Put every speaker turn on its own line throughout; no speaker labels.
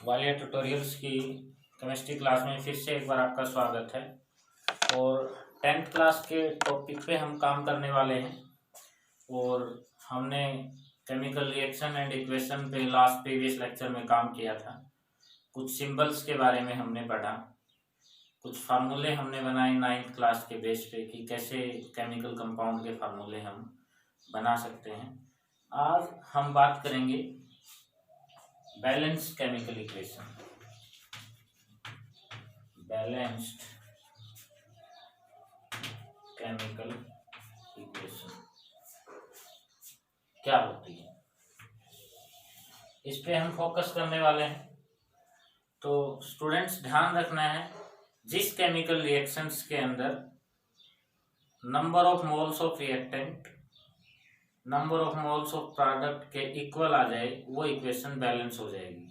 Walia tutorials की chemistry class में फिर से एक बार आपका स्वागत है। और 10th क्लास के टॉपिक पे हम काम करने वाले हैं। और हमने केमिकल रिएक्शन एंड इक्वेशन पे लास्ट प्रीवियस लेक्चर में काम किया था। कुछ सिंबल्स के बारे में हमने पढ़ा, कुछ फार्मूले हमने बनाए 9th क्लास के बेस पे कि कैसे केमिकल कंपाउंड के फार्मूले हम बना सकते हैं। आज हम बात करेंगे balanced chemical equation. Balanced chemical equation क्या होती है, इस पे हम फोकस करने वाले हैं। तो स्टूडेंट्स ध्यान रखना है, जिस केमिकल रिएक्शंस के अंदर number of moles of reactant number of moles of product के इक्वल आ जाए वो इक्वेशन बैलेंस हो जाएगी।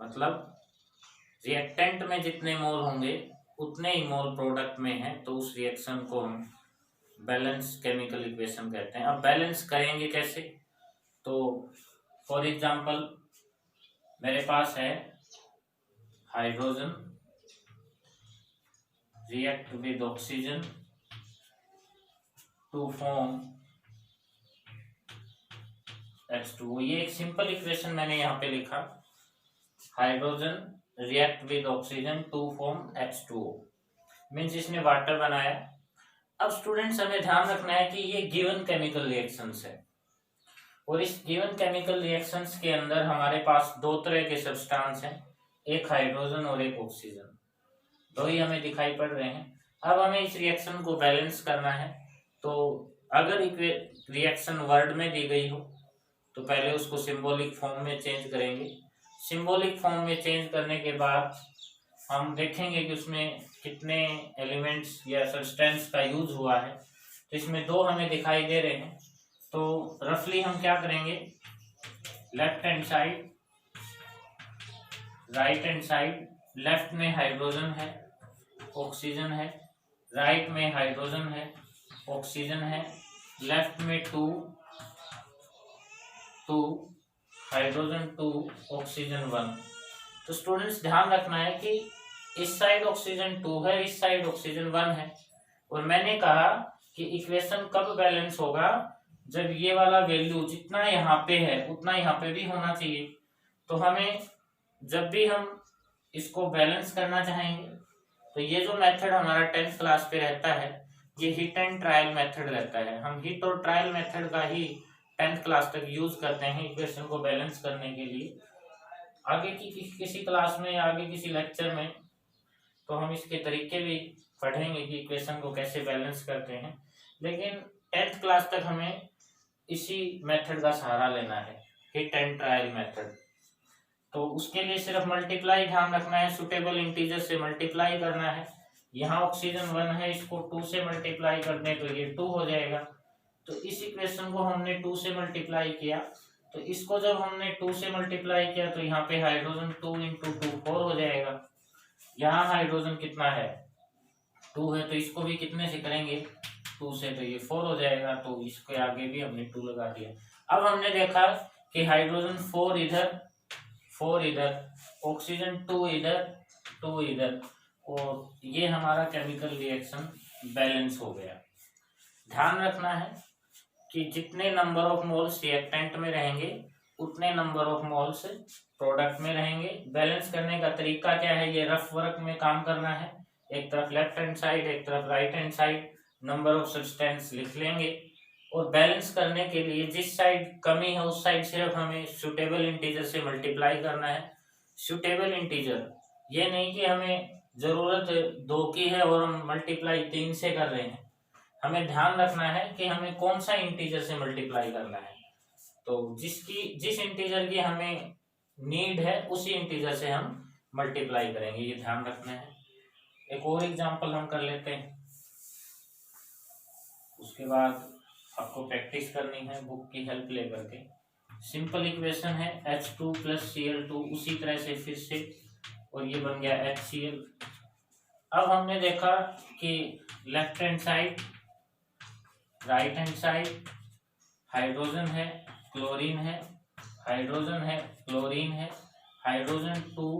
मतलब रिएक्टेंट में जितने मोल होंगे उतने ही मोल प्रोडक्ट में है, तो उस रिएक्शन को हम बैलेंस केमिकल इक्वेशन कहते हैं। अब बैलेंस करेंगे कैसे? तो फॉर एग्जांपल मेरे पास है hydrogen react with oxygen to form H2O। ये एक सिंपल इक्वेशन मैंने यहाँ पे लिखा, hydrogen react with oxygen to form H2O, means इसने वाटर बनाया। अब स्टूडेंट्स हमें ध्यान रखना है कि ये गिवन केमिकल रिएक्शंस है, और इस गिवन केमिकल रिएक्शंस के अंदर हमारे पास दो तरह के सब्सटेंस हैं, एक हाइड्रोजन और एक ऑक्सीजन, दो ही हमें दिखाई पड़ रहे हैं। अब हमें इस रिएक्शन को बैलेंस करना है। तो अगर रिएक्शन वर्ड में दी गई हो तो पहले उसको सिंबॉलिक फॉर्म में चेंज करेंगे। सिंबॉलिक फॉर्म में चेंज करने के बाद हम देखेंगे कि उसमें कितने एलिमेंट्स या सब्सटेंस का यूज हुआ है। तो इसमें दो हमें दिखाई दे रहे हैं। तो रफली हम क्या करेंगे, left hand side right hand side, left में हाइड्रोजन है ऑक्सीजन है, राइट में हाइड्रोजन है ऑक्सीजन है, लेफ्ट में two hydrogen two oxygen one. तो स्टूडेंट्स ध्यान रखना है कि इस साइड ऑक्सीजन 2 है, इस साइड ऑक्सीजन 1 है। और मैंने कहा कि इक्वेशन कब बैलेंस होगा, जब ये वाला वैल्यू जितना यहाँ पे है उतना यहाँ पे भी होना चाहिए। तो हमें जब भी हम इसको बैलेंस करना चाहेंगे तो ये जो मेथड हमारा 10th क्लास पे रहता है, ये हिट एंड ट्रायल मेथड रहता है। हम हिट और ट्रायल मेथड का ही 10th क्लास तक यूज करते हैं इक्वेशन को बैलेंस करने के लिए। आगे की किसी क्लास में या आगे किसी लेक्चर में तो हम इसके तरीके भी पढ़ेंगे कि इक्वेशन को कैसे बैलेंस करते हैं, लेकिन 10th क्लास तक हमें इसी मेथड का सहारा लेना है, हिट एंड ट्रायल मेथड। तो उसके लिए सिर्फ मल्टीप्लाई ध्यान रखना है, सुटेबल इंटीजर से मल्टीप्लाई करना है। यहाँ ऑक्सीजन 1 है, इसको 2 से मल्टीप्लाई कर दें तो ये 2 हो जाएगा। तो इस इक्वेशन को हमने 2 से मल्टीप्लाई किया, तो इसको जब हमने 2 से मल्टीप्लाई किया तो यहाँ पे हाइड्रोजन 2 इंटू 2 4 हो जाएगा। यहाँ हाइड्रोजन कितना है 2 है, तो इसको भी कितने से करेंगे 2 से, तो ये 4 हो जाएगा। तो इसके आगे भी हमने 2 लगा दिया। अब हमने देखा कि हाइड्रोजन 4 इधर 4 इधर, ऑक्सीजन 2 इधर 2 इधर, और ये हमारा केमिकल रिएक्शन बैलेंस हो गया। ध्यान रखना है कि जितने नंबर ऑफ मोल्स रिएक्टेंट में रहेंगे उतने नंबर ऑफ मोल्स प्रोडक्ट में रहेंगे। बैलेंस करने का तरीका क्या है, ये रफ वर्क में काम करना है। एक तरफ लेफ्ट हैंड साइड, एक तरफ right hand side, number of substance लिख लेंगे। और बैलेंस करने के लिए जिस साइड कमी है उस साइड सिर्फ हमें सुटेबल इंटीजर से मल्टीप्लाई करना है। सुटेबल इंटीजर ये नहीं कि हमें जरूरत 2 की है और हम मल्टीप्लाई 3 से कर रहे हैं। हमें ध्यान रखना है कि हमें कौन सा इंटीजर से मल्टीप्लाई करना है। तो जिस इंटीजर की हमें नीड है उसी इंटीजर से हम मल्टीप्लाई करेंगे, ये ध्यान रखना है। एक और एग्जांपल हम कर लेते हैं, उसके बाद आपको प्रैक्टिस करनी है बुक की हेल्प लेकर के। सिंपल इक्वेशन है H2 प्लस Cl2, उसी तरह से फिर से, और ये बन गया HCl। अब हमने देखा कि left hand side right hand side hydrogen है क्लोरीन है, हाइड्रोजन है क्लोरीन है, हाइड्रोजन 2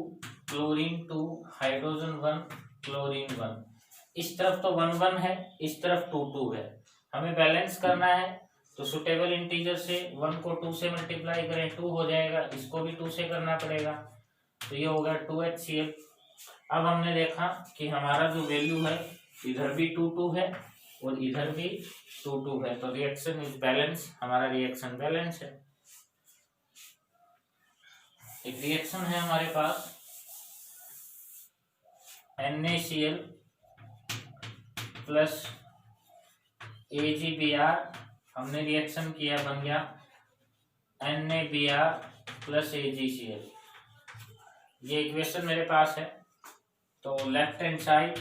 क्लोरीन 2 हाइड्रोजन 1 क्लोरीन 1। इस तरफ तो 1 1 है, इस तरफ 2 2 है। हमें बैलेंस करना है तो सुटेबल इंटीजर से 1 को 2 से मल्टीप्लाई करें 2 हो जाएगा, इसको भी 2 से करना पड़ेगा, तो ये होगा 2HCl। अब हमने देखा कि हमारा जो वैल्यू है इधर भी 2 2 है और इधर भी 2 2 है, तो रिएक्शन इज बैलेंस, हमारा रिएक्शन बैलेंस है। एक रिएक्शन है हमारे पास NaCl प्लस AgBr, हमने रिएक्शन किया, बन गया NaBr प्लस AgCl। ये इक्वेशन मेरे पास है। तो left hand side,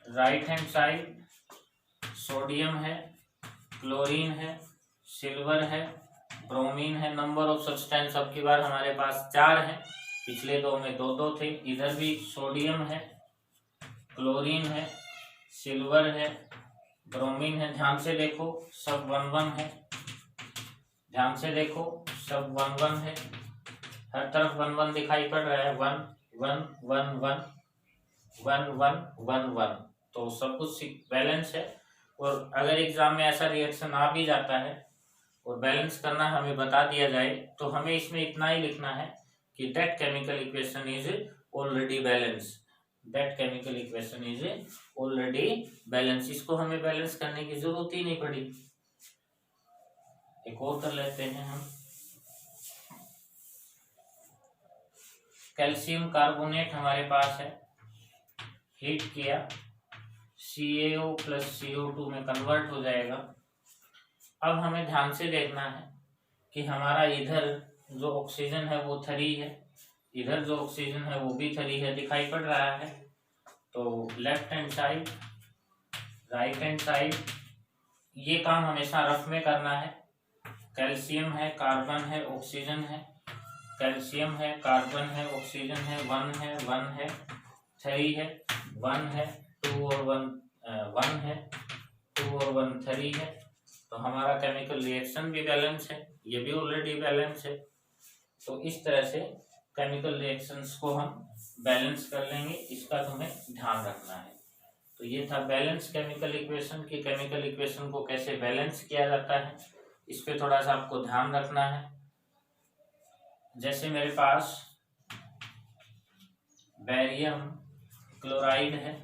right hand side, sodium है, क्लोरीन है, सिल्वर है, ब्रोमीन है। नंबर ऑफ सब्सटेंस अब की बार हमारे पास 4 है, पिछले दो में 2 2 थे। इधर भी सोडियम है, क्लोरीन है, सिल्वर है, ब्रोमीन है। ध्यान से देखो सब 1 1 है, ध्यान से देखो सब 1 1 है, हर तरफ 1 1 दिखाई पड़ रहा है। 1 1 1 1 1 1 1 1, तो सब कुछ बैलेंस है। और अगर एग्जाम में ऐसा रिएक्शन आ भी जाता है और बैलेंस करना हमें बता दिया जाए तो हमें इसमें इतना ही लिखना है कि that chemical equation is already balance, that chemical equation is already balance. इसको हमें बैलेंस करने की जरूरत ही नहीं पड़ी। एक और कर लेते हैं हम। कैल्शियम कार्बोनेट हमारे पास है, हीट किया CaO प्लस CO2 में कन्वर्ट हो जाएगा। अब हमें ध्यान से देखना है कि हमारा इधर जो ऑक्सीजन है वो 3 है, इधर जो ऑक्सीजन है वो भी 3 है, दिखाई पड़ रहा है। तो left hand side, right hand side, ये काम हमेशा रफ में करना है। कैल्शियम है, कार्बन है, ऑक्सीजन है, कैल्शियम है, कार्बन है, ऑक्सीजन है, 1 है, 1 है, 3 है, 1 है, 2 और 1 1 है, 2 और 1 3 है। तो हमारा केमिकल रिएक्शन भी बैलेंस है, ये भी ऑलरेडी बैलेंस है। तो इस तरह से केमिकल रिएक्शंस को हम बैलेंस कर लेंगे, इसका तुम्हें ध्यान रखना है। तो ये था बैलेंस केमिकल इक्वेशन की, केमिकल इक्वेशन को कैसे बैलेंस किया जाता है इस पे थोड़ा सा आपको ध्यान रखना है। जैसे मेरे पास बेरियम क्लोराइड है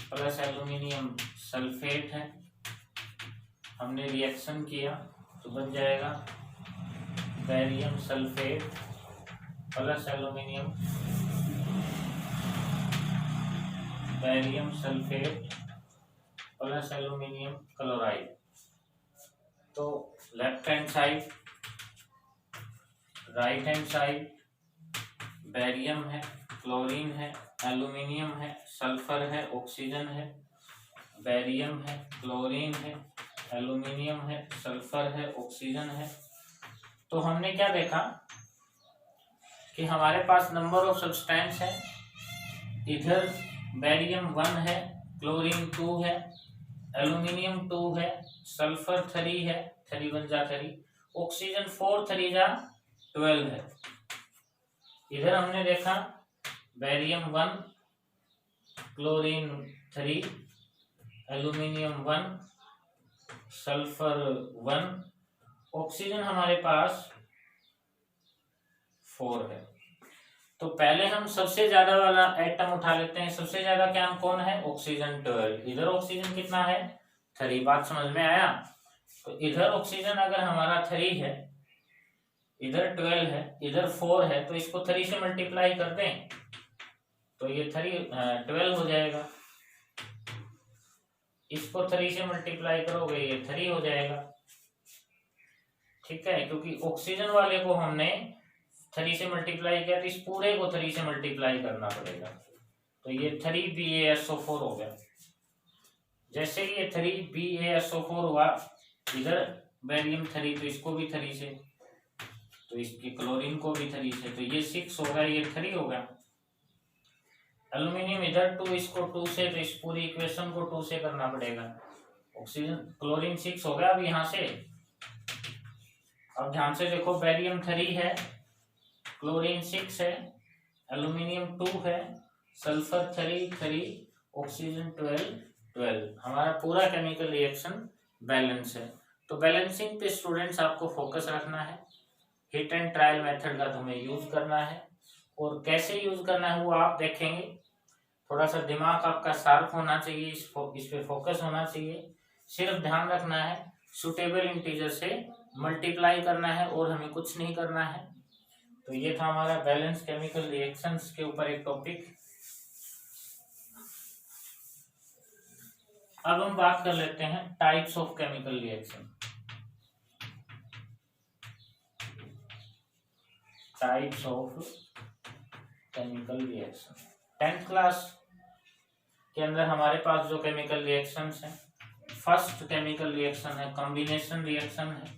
प्लस एल्यूमिनियम सल्फेट है, हमने रिएक्शन किया तो बन जाएगा barium sulphate plus aluminium, barium sulphate plus aluminium chloride. तो left hand side, right hand side, barium है, क्लोरीन है, एल्यूमिनियम है, सल्फर है, ऑक्सीजन है, बेरियम है, क्लोरीन है, एल्यूमिनियम है, सल्फर है, ऑक्सीजन है। तो हमने क्या देखा कि हमारे पास नंबर ऑफ सब्सटेंस है, इधर बेरियम 1 है, क्लोरीन 2 है, एल्यूमिनियम 2 है, सल्फर 3 है, 3 1 जा 3, ऑक्सीजन 4 3 जा 12 है। इधर हमने देखा barium 1, chlorine 3, aluminium 1, sulphur 1, oxygen हमारे पास 4 है। तो पहले हम सबसे ज्यादा वाला एटम उठा लेते हैं। सबसे ज्यादा क्या कौन है? ऑक्सीजन 12। इधर ऑक्सीजन कितना है? 3। बात समझ में आया? तो इधर ऑक्सीजन अगर हमारा 3 है, इधर 12 है, इधर 4 है, तो इसको 3 से मल्टीप्लाई कर दें तो ये 12 हो जाएगा। इसको 3 से मल्टीप्लाई करोगे ये 3 हो जाएगा। ठीक है, क्योंकि ऑक्सीजन वाले को हमने 3 से मल्टीप्लाई किया तो इस पूरे को 3 से मल्टीप्लाई करना पड़ेगा। तो ये 3BaSO4 हो गया। जैसे ये 3BaSO4 हुआ, इधर बेरियम 3 तो इसको भी 3 से, तो इसके क्लोरीन को भी 3 से, तो ये 6 होगा, ये 3 होगा। एल्यूमिनियम इधर 2, इसको 2 से, तो इस पूरी इक्वेशन को 2 से करना पड़ेगा। ऑक्सीजन क्लोरीन 6 हो गया। अब यहाँ से अब ध्यान से देखो, बेरियम 3 है, क्लोरीन 6 है, एल्यूमिनियम 2 है, सल्फर 3, ऑक्सीजन 12। हमारा पूरा केमिकल रिएक्शन बैलेंस है। तो बैलेंसिंग पे स्टूडेंट्स आपको फोकस रखना है। हिट एंड ट्रायल मेथड का तुम्हें यूज करना है, और कैसे यूज करना है वो आप देखेंगे। थोड़ा सा दिमाग आपका शार्प होना चाहिए, इस पे फोकस होना चाहिए। सिर्फ ध्यान रखना है सुटेबल इंटीजर से मल्टीप्लाई करना है, और हमें कुछ नहीं करना है। तो ये था हमारा बैलेंस केमिकल रिएक्शंस के ऊपर एक टॉपिक। अब हम बात कर लेते हैं types of chemical reaction. Types of chemical reaction 10th class के अंदर हमारे पास जो केमिकल रिएक्शंस हैं, फर्स्ट केमिकल रिएक्शन है कॉम्बिनेशन रिएक्शन है।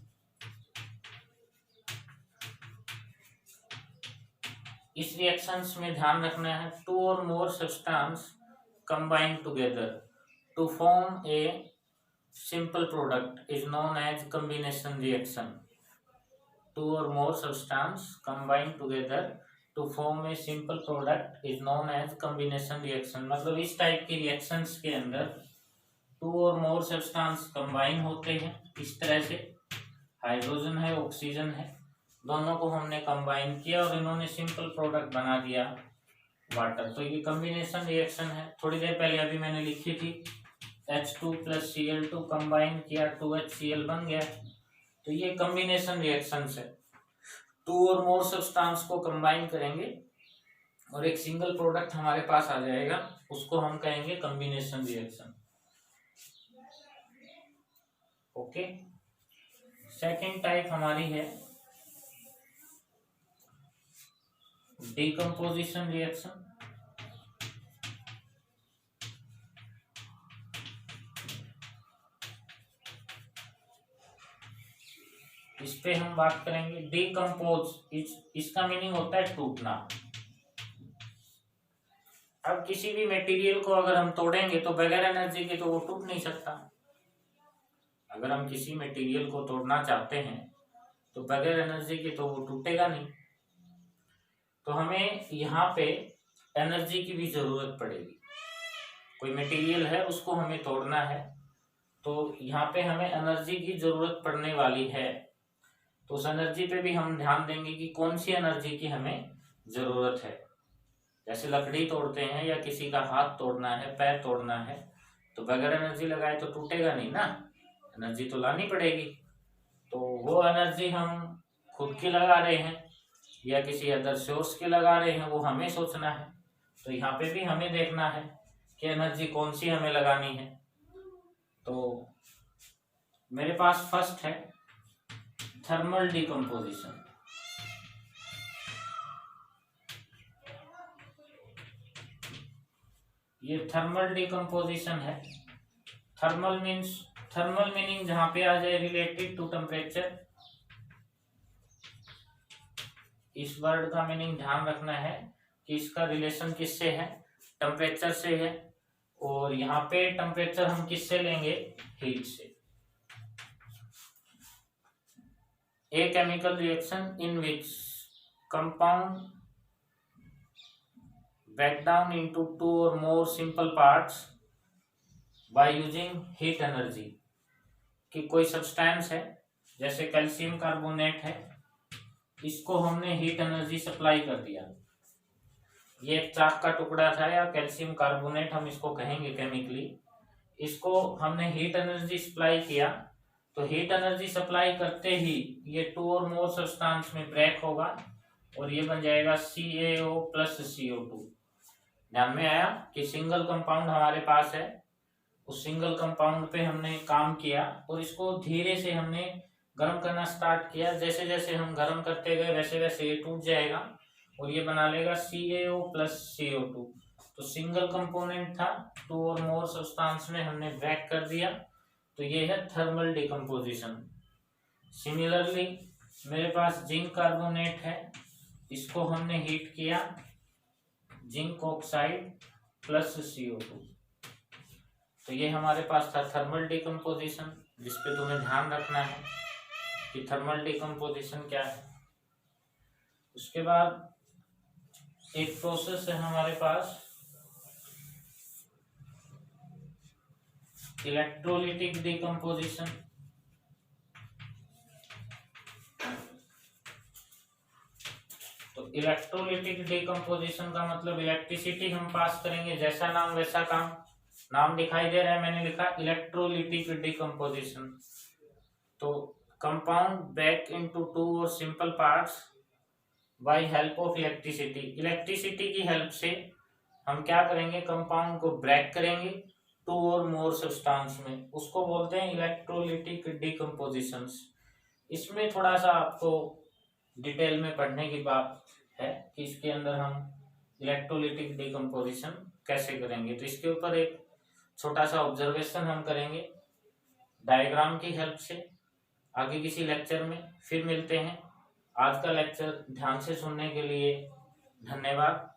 इस रिएक्शंस में ध्यान रखना है 2 or more substance combine together to form a simple product is known as combination reaction। 2 or more substance combine together to form a simple product is known as combination reaction। मतलब इस type के reactions के अंदर 2 or more substance combine होते हैं। इस तरह से हाइड्रोजन है, ऑक्सीजन है, दोनों को हमने कंबाइन किया और इन्होंने सिंपल प्रोडक्ट बना दिया वाटर। तो ये कॉम्बिनेशन रिएक्शन है। थोड़ी देर पहले अभी मैंने लिखी थी H2 + Cl2 कंबाइन किया 2HCl बन गया। तो ये कॉम्बिनेशन रिएक्शंस है। 2 और मोर सब्सटेंस को कंबाइन करेंगे और एक सिंगल प्रोडक्ट हमारे पास आ जाएगा, उसको हम कहेंगे combination reaction. Okay, second type हमारी है डिकम्पोजिशन रिएक्शन। इस पे हम बात करेंगे डिकम्पोज। इसका मीनिंग होता है टूटना। अब किसी भी मटेरियल को अगर हम तोड़ेंगे तो बगैर एनर्जी के तो वो टूट नहीं सकता। अगर हम किसी मटेरियल को तोड़ना चाहते हैं तो बगैर एनर्जी के तो वो टूटेगा नहीं। तो हमें यहाँ पे एनर्जी की भी जरूरत पड़ेगी। कोई मटेरियल है उसको हमें तोड़ना है, तो यहाँ पे हमें एनर्जी की जरूरत पड़ने वाली है। तो उस एनर्जी पे भी हम ध्यान देंगे कि कौन सी एनर्जी की हमें जरूरत है। जैसे लकड़ी तोड़ते हैं या किसी का हाथ तोड़ना है, पैर तोड़ना है, तो बगैर एनर्जी लगाए तो टूटेगा नहीं ना, एनर्जी तो लानी पड़ेगी। तो वो एनर्जी हम खुद की लगा रहे हैं या किसी अदर सोर्स की लगा रहे हैं, वो हमें सोचना है। तो यहाँ पे भी हमें देखना है कि एनर्जी कौन सी हमें लगानी है। तो मेरे पास फर्स्ट है थर्मल डिकम्पोजिशन। ये थर्मल डिकम्पोजिशन है। थर्मल मीनिंग जहां पे आ जाए रिलेटेड टू टेम्परेचर। इस वर्ड का मीनिंग ध्यान रखना है कि इसका रिलेशन किससे है, टेम्परेचर से है। और यहाँ पे टेम्परेचर हम किससे लेंगे, हीट से। A chemical reaction in which compound break down into 2 or more simple parts by using heat energy। कि कोई सब्सटेंस है जैसे कैल्शियम कार्बोनेट है, इसको हमने हीट एनर्जी सप्लाई कर दिया। ये एक चाक का टुकड़ा था या कैल्शियम कार्बोनेट हम इसको कहेंगे केमिकली। इसको हमने हीट एनर्जी सप्लाई किया, तो हीट एनर्जी सप्लाई करते ही ये 2 और मोर सब्सटेंस में ब्रेक होगा और ये बन जाएगा CaO + CO2। ध्यान में आया कि सिंगल कंपाउंड हमारे पास है, उस सिंगल कंपाउंड पे हमने काम किया और इसको धीरे से हमने गर्म करना स्टार्ट किया। जैसे जैसे हम गर्म करते गए वैसे वैसे ये टूट जाएगा और ये बना लेगा CaO + CO2। तो सिंगल कंपोनेंट था, 2 और मोर सब्सटेंस में हमने ब्रेक कर दिया, तो ये है थर्मल डिकम्पोजिशन। सिमिलरली मेरे पास जिंक कार्बोनेट है, इसको हमने हीट किया, जिंक ऑक्साइड + CO2। तो ये हमारे पास था थर्मल डिकम्पोजिशन, जिसपे तुम्हें ध्यान रखना है कि थर्मल डिकम्पोजिशन क्या है। उसके बाद एक प्रोसेस है हमारे पास इलेक्ट्रोलिटिक डिकम्पोजिशन। तो इलेक्ट्रोलिटिक डिकम्पोजिशन का मतलब इलेक्ट्रिसिटी हम पास करेंगे, जैसा नाम वैसा काम। नाम दिखाई दे रहा है, मैंने लिखा इलेक्ट्रोलिटिक डिकम्पोजिशन। तो कंपाउंड ब्रेक इनटू टू और simple parts bye help of electricity. Electricity की हेल्प से हम क्या करेंगे, कंपाउंड को ब्रेक करेंगे टू और मोर सब्सटेंस में, उसको बोलते हैं इलेक्ट्रोलिटिक डिकम्पोजिशन। इसमें थोड़ा सा आपको डिटेल में पढ़ने की बात है कि इसके अंदर हम इलेक्ट्रोलिटिक डिकम्पोजिशन कैसे करेंगे। तो इसके ऊपर एक छोटा सा ऑब्जर्वेशन हम करेंगे डायग्राम की हेल्प से आगे किसी लेक्चर में। फिर मिलते हैं। आज का लेक्चर ध्यान से सुनने के लिए धन्यवाद।